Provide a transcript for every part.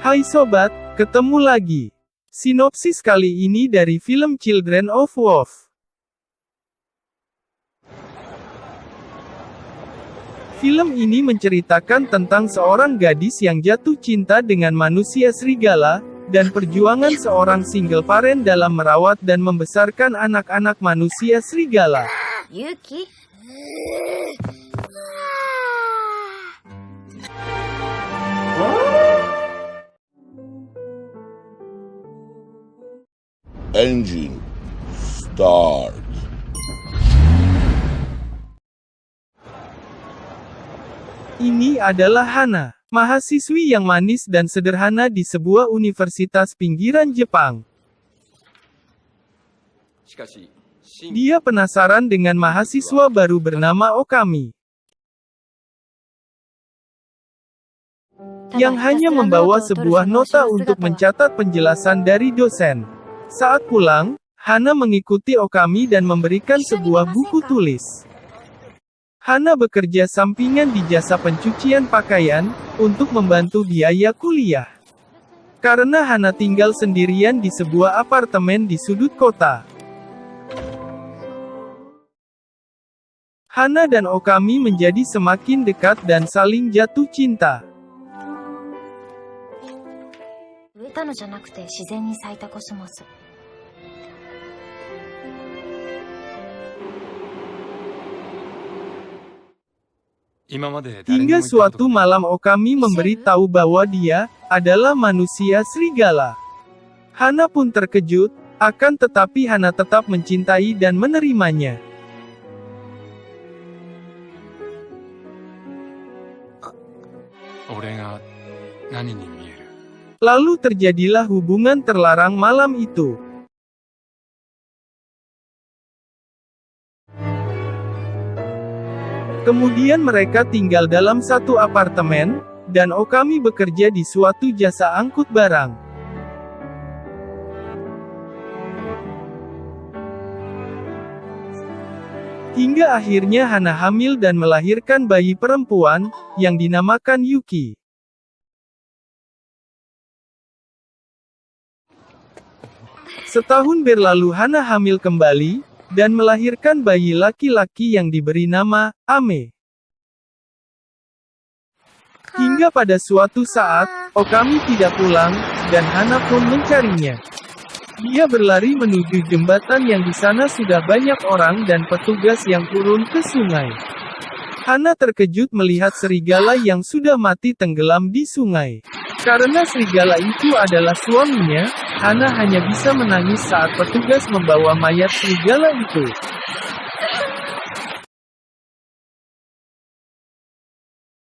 Hai sobat, ketemu lagi. Sinopsis kali ini dari film Children of Wolf. Film ini menceritakan tentang seorang gadis yang jatuh cinta dengan manusia serigala, dan perjuangan seorang single parent dalam merawat dan membesarkan anak-anak manusia serigala. Yuki. Engine start. Ini adalah Hana, mahasiswi yang manis dan sederhana di sebuah universitas pinggiran Jepang. Dia penasaran dengan mahasiswa baru bernama Okami, yang hanya membawa sebuah nota untuk mencatat penjelasan dari dosen. Saat pulang, Hana mengikuti Okami dan memberikan sebuah buku tulis. Hana bekerja sampingan di jasa pencucian pakaian, untuk membantu biaya kuliah. Karena Hana tinggal sendirian di sebuah apartemen di sudut kota. Hana dan Okami menjadi semakin dekat dan saling jatuh cinta. Hingga suatu malam Okami memberitahu bahwa dia adalah manusia serigala. Hana pun terkejut, akan tetapi Hana tetap mencintai dan menerimanya. Lalu terjadilah hubungan terlarang malam itu. Kemudian mereka tinggal dalam satu apartemen, dan Okami bekerja di suatu jasa angkut barang. Hingga akhirnya Hana hamil dan melahirkan bayi perempuan, yang dinamakan Yuki. Setahun berlalu Hana hamil kembali, dan melahirkan bayi laki-laki yang diberi nama Ame. Hingga pada suatu saat, Okami tidak pulang, dan Hana pun mencarinya. Dia berlari menuju jembatan yang di sana sudah banyak orang dan petugas yang turun ke sungai. Hana terkejut melihat serigala yang sudah mati tenggelam di sungai. Karena serigala itu adalah suaminya, Hana hanya bisa menangis saat petugas membawa mayat serigala itu.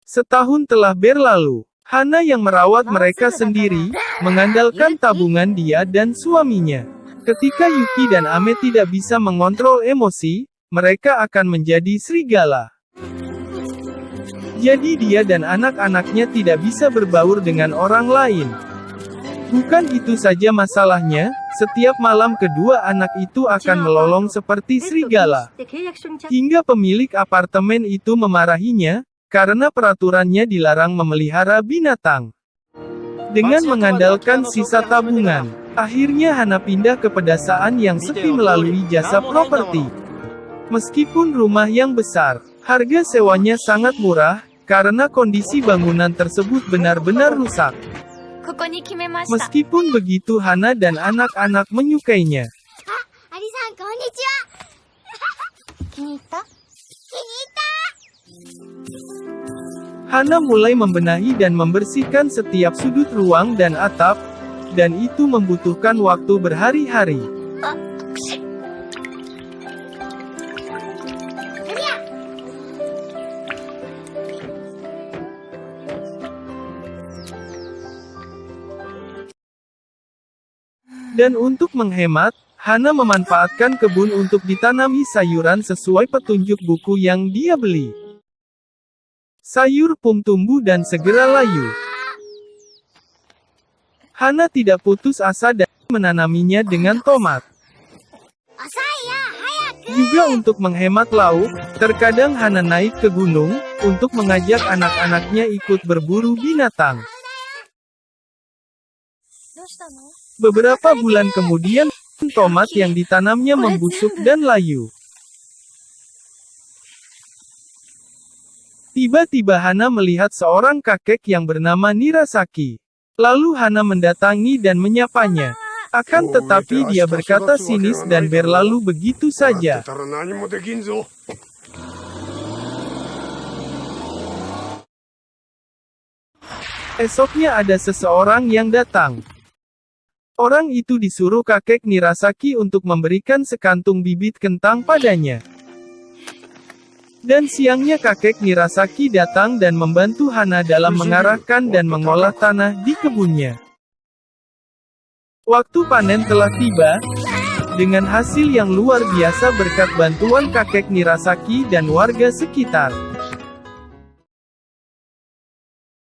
Setahun telah berlalu. Hana yang merawat mereka sendiri, mengandalkan tabungan dia dan suaminya. Ketika Yuki dan Ame tidak bisa mengontrol emosi, mereka akan menjadi serigala. Jadi dia dan anak-anaknya tidak bisa berbaur dengan orang lain. Bukan itu saja masalahnya, setiap malam kedua anak itu akan melolong seperti serigala. Hingga pemilik apartemen itu memarahinya, karena peraturannya dilarang memelihara binatang. Dengan mengandalkan sisa tabungan, akhirnya Hana pindah ke pedesaan yang sepi melalui jasa properti. Meskipun rumah yang besar, harga sewanya sangat murah, karena kondisi bangunan tersebut benar-benar rusak. Meskipun begitu Hana dan anak-anak menyukainya. Hana mulai membenahi dan membersihkan setiap sudut ruang dan atap, dan itu membutuhkan waktu berhari-hari. Dan untuk menghemat, Hana memanfaatkan kebun untuk ditanami sayuran sesuai petunjuk buku yang dia beli. Sayur pun tumbuh dan segera layu. Hana tidak putus asa dan menanaminya dengan tomat. Juga untuk menghemat lauk, terkadang Hana naik ke gunung, untuk mengajak anak-anaknya ikut berburu binatang. Beberapa bulan kemudian, tomat yang ditanamnya membusuk dan layu. Tiba-tiba Hana melihat seorang kakek yang bernama Nirasaki. Lalu Hana mendatangi dan menyapanya. Akan tetapi dia berkata sinis dan berlalu begitu saja. Esoknya ada seseorang yang datang. Orang itu disuruh kakek Nirasaki untuk memberikan sekantung bibit kentang padanya. Dan siangnya kakek Nirasaki datang dan membantu Hana dalam mengarahkan dan mengolah tanah di kebunnya. Waktu panen telah tiba, dengan hasil yang luar biasa berkat bantuan kakek Nirasaki dan warga sekitar.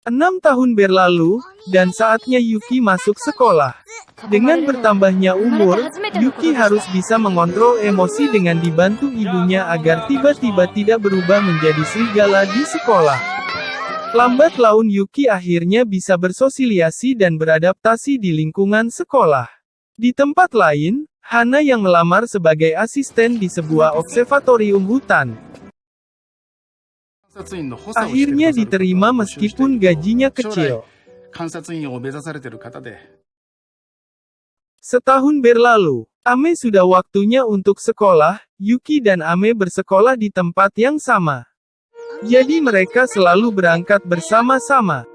6 tahun berlalu, dan saatnya Yuki masuk sekolah. Dengan bertambahnya umur, Yuki harus bisa mengontrol emosi dengan dibantu ibunya agar tiba-tiba tidak berubah menjadi serigala di sekolah. Lambat laun Yuki akhirnya bisa bersosialisasi dan beradaptasi di lingkungan sekolah. Di tempat lain, Hana yang melamar sebagai asisten di sebuah observatorium hutan. Akhirnya diterima meskipun gajinya kecil. Setahun berlalu, Ame sudah waktunya untuk sekolah. Yuki dan Ame bersekolah di tempat yang sama. Jadi mereka selalu berangkat bersama-sama.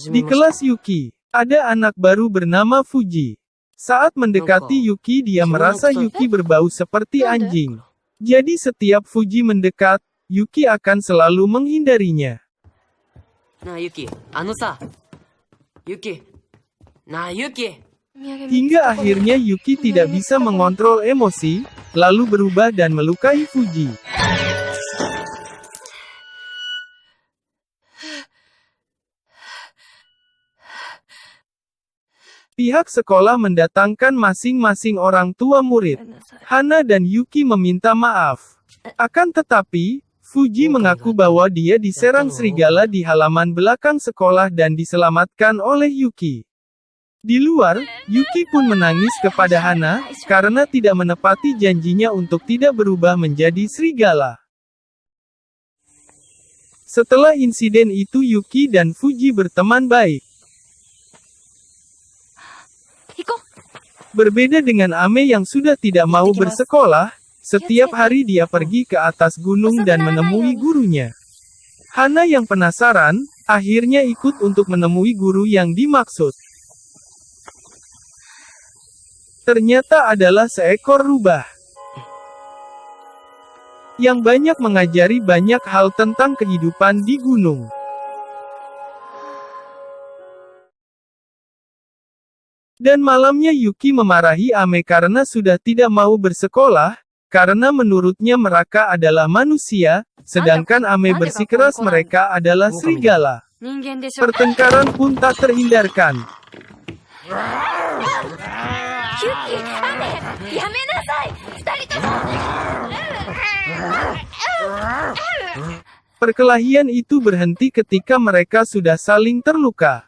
Di kelas Yuki, ada anak baru bernama Fuji. Saat mendekati Yuki dia merasa Yuki berbau seperti anjing. Jadi setiap Fuji mendekat, Yuki akan selalu menghindarinya. Nah Yuki, Yuki. Nah Yuki. Hingga akhirnya Yuki tidak bisa mengontrol emosi, lalu berubah dan melukai Fuji. Pihak sekolah mendatangkan masing-masing orang tua murid. Hana dan Yuki meminta maaf. Akan tetapi, Fuji mengaku bahwa dia diserang serigala di halaman belakang sekolah dan diselamatkan oleh Yuki. Di luar, Yuki pun menangis kepada Hana, karena tidak menepati janjinya untuk tidak berubah menjadi serigala. Setelah insiden itu Yuki dan Fuji berteman baik. Berbeda dengan Ame yang sudah tidak mau bersekolah, setiap hari dia pergi ke atas gunung dan menemui gurunya. Hana yang penasaran, akhirnya ikut untuk menemui guru yang dimaksud. Ternyata adalah seekor rubah. Yang banyak mengajari banyak hal tentang kehidupan di gunung. Dan malamnya Yuki memarahi Ame karena sudah tidak mau bersekolah, karena menurutnya mereka adalah manusia, sedangkan Ame bersikeras mereka adalah serigala. Pertengkaran pun tak terhindarkan. Perkelahian itu berhenti ketika mereka sudah saling terluka.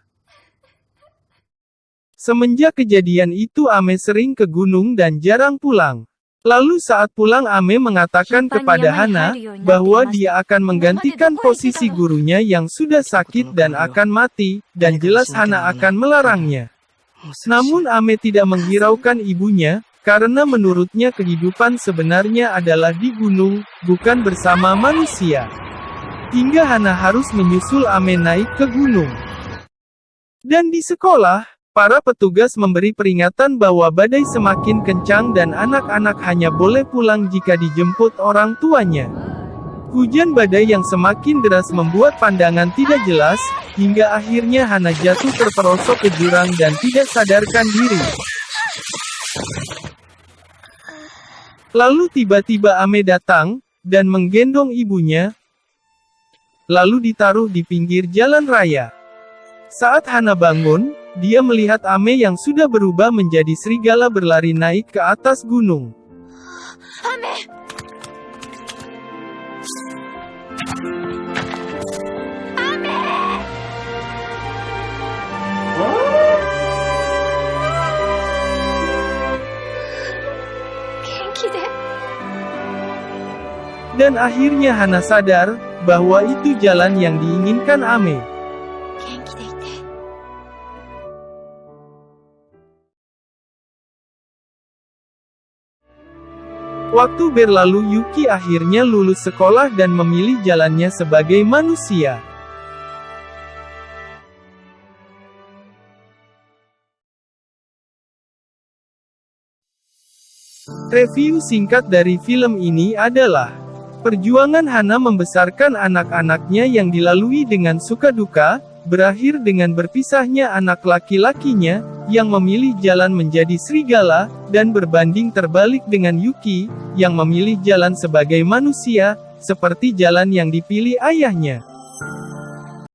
Semenjak kejadian itu Ame sering ke gunung dan jarang pulang. Lalu saat pulang Ame mengatakan kepada Hana, bahwa dia akan menggantikan posisi gurunya yang sudah sakit dan akan mati, dan jelas Hana akan melarangnya. Namun Ame tidak menghiraukan ibunya, karena menurutnya kehidupan sebenarnya adalah di gunung, bukan bersama manusia. Hingga Hana harus menyusul Ame naik ke gunung. Dan di sekolah, para petugas memberi peringatan bahwa badai semakin kencang dan anak-anak hanya boleh pulang jika dijemput orang tuanya. Hujan badai yang semakin deras membuat pandangan tidak jelas, hingga akhirnya Hana jatuh terperosok ke jurang dan tidak sadarkan diri. Lalu tiba-tiba Ame datang, dan menggendong ibunya, lalu ditaruh di pinggir jalan raya. Saat Hana bangun, dia melihat Ame yang sudah berubah menjadi serigala berlari naik ke atas gunung. Ame! Ame! Dan akhirnya Hana sadar, bahwa itu jalan yang diinginkan Ame. Waktu berlalu Yuki akhirnya lulus sekolah dan memilih jalannya sebagai manusia. Review singkat dari film ini adalah, perjuangan Hana membesarkan anak-anaknya yang dilalui dengan suka duka, berakhir dengan berpisahnya anak laki-lakinya, yang memilih jalan menjadi serigala, dan berbanding terbalik dengan Yuki, yang memilih jalan sebagai manusia, seperti jalan yang dipilih ayahnya.